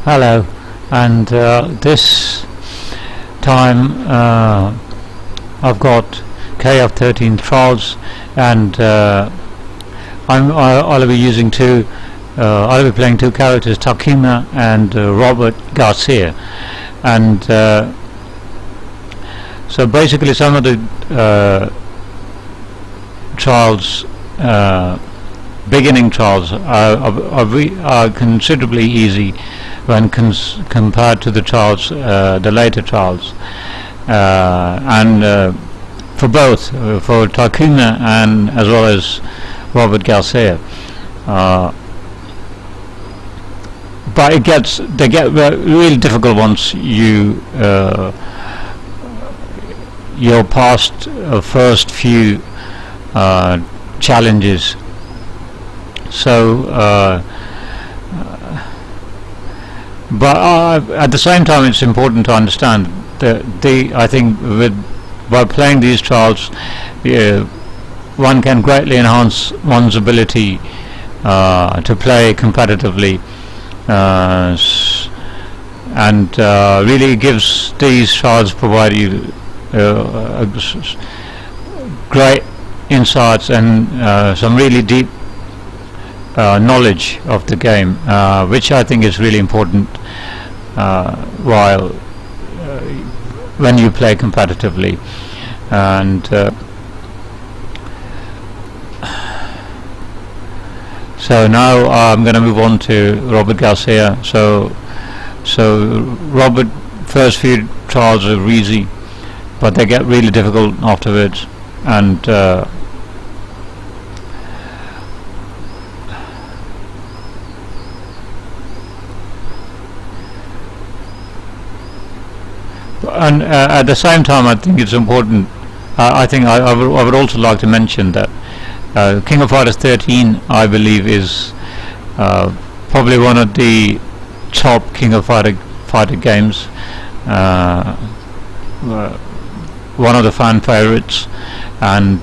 Hello, and this time I've got KOF13 trials, and I'll be using I'll be playing two characters, Takima and Robert Garcia, and so basically some of the trials, beginning trials, are considerably easy when compared to the trials, the later trials, and for both, for Takuma and as well as Robert Garcia. But they get really difficult once you're past first few challenges. So but at the same time it's important to understand that I think by playing these trials one can greatly enhance one's ability to play competitively, and really gives these trials provide you great insights and some really deep knowledge of the game, which I think is really important when you play competitively. And so now I'm going to move on to Robert Garcia. So Robert, first few trials are easy, but they get really difficult afterwards, and at the same time I think it's important, I would also like to mention that King of Fighters 13, I believe, is probably one of the top King of Fighter games, one of the fan favorites, and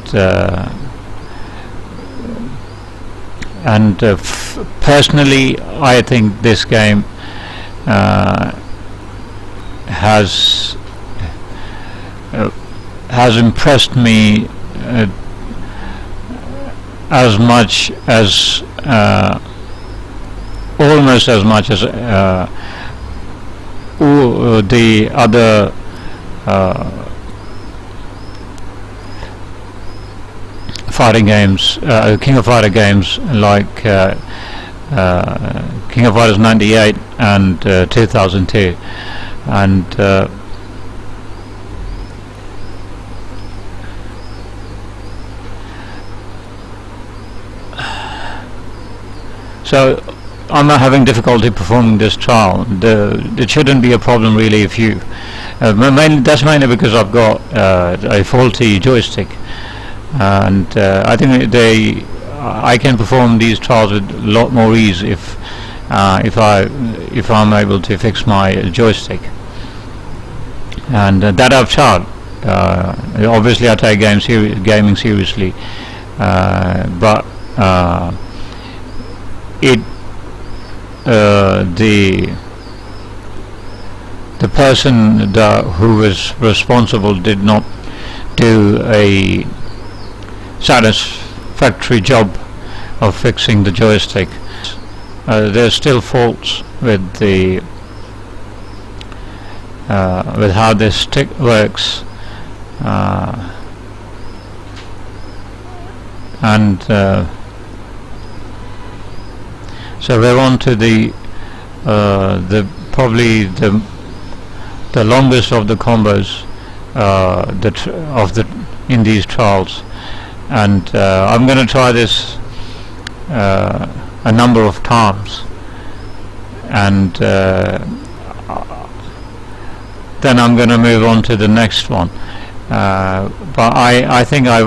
personally I think this game has impressed me as much as almost as much as the other fighting games, King of Fighter games like King of Fighters 98 and 2002, and so I'm not having difficulty performing this trial. It shouldn't be a problem really if you that's mainly because I've got a faulty joystick, and I think I can perform these trials with a lot more ease if I'm able to fix my joystick, and that I've tried. Obviously I take gaming seriously, but the person who was responsible did not do a satisfactory job of fixing the joystick. There's still faults with with how this stick works, and so we're on to the probably the longest of the combos in these trials, and I'm going to try this a number of times, and then I'm going to move on to the next one. But I think I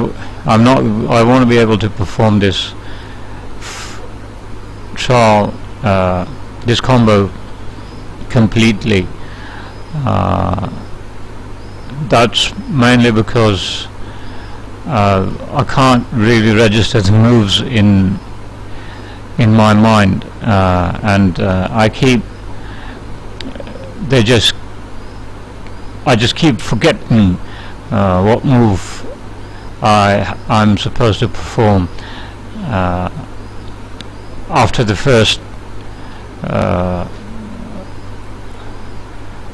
want to be able to perform this trial, this combo completely. That's mainly because I can't really register the moves in my mind, and I keep I just keep forgetting what move I'm supposed to perform after the first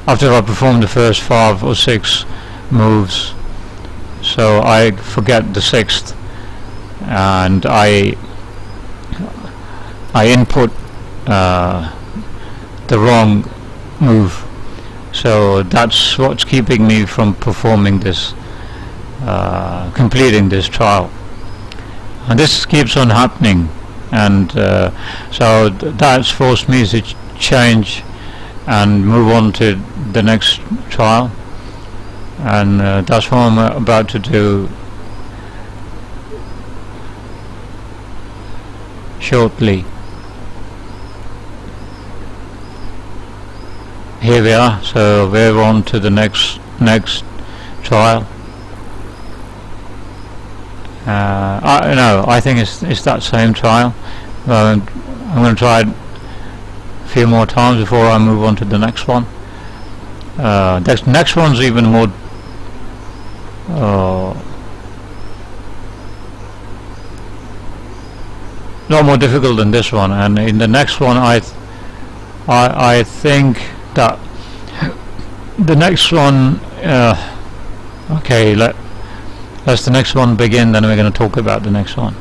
after I perform the first 5 or 6 moves. So I forget the 6th, and I input the wrong move. So that's what's keeping me from performing this, completing this trial. And this keeps on happening, and so that's forced me to change and move on to the next trial, and that's what I'm about to do shortly. Here we are, so we're on to the next trial. I think it's that same trial. I'm going to try it a few more times before I move on to the next one. The next one's even more not more difficult than this one, and in the next one I think that the next one okay, let's the next one begin, then we're going to talk about the next one.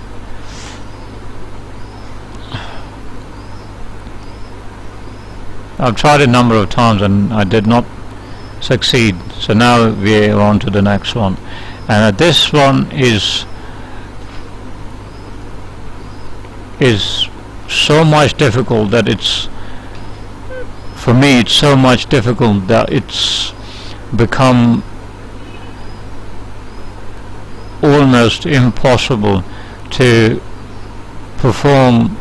I've tried a number of times and I did not succeed, so now we're on to the next one, and this one is so much difficult that for me it's so much difficult that it's become almost impossible to perform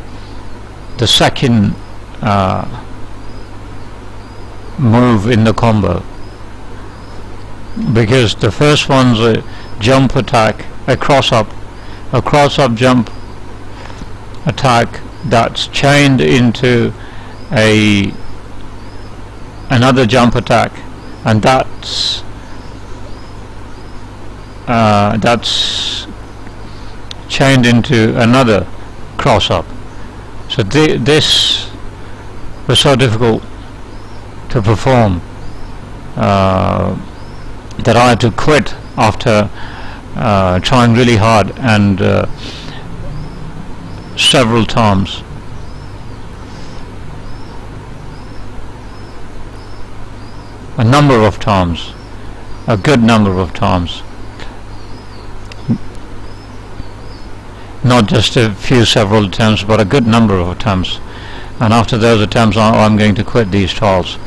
the second move in the combo, because the first one's a jump attack, a cross up jump attack that's chained into another jump attack, and that's chained into another cross up. So this was so difficult to perform that I had to quit after trying really hard and several times. A number of times, a good number of times, not just a few several attempts, but a good number of attempts, and after those attempts I'm going to quit these trials.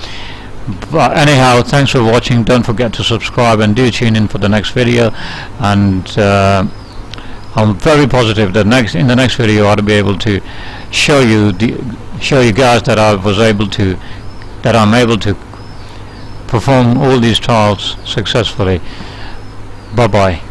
But anyhow, thanks for watching. Don't forget to subscribe and do tune in for the next video, and I'm very positive that in the next video I'll be able to show you guys that I'm able to perform all these trials successfully. Bye bye.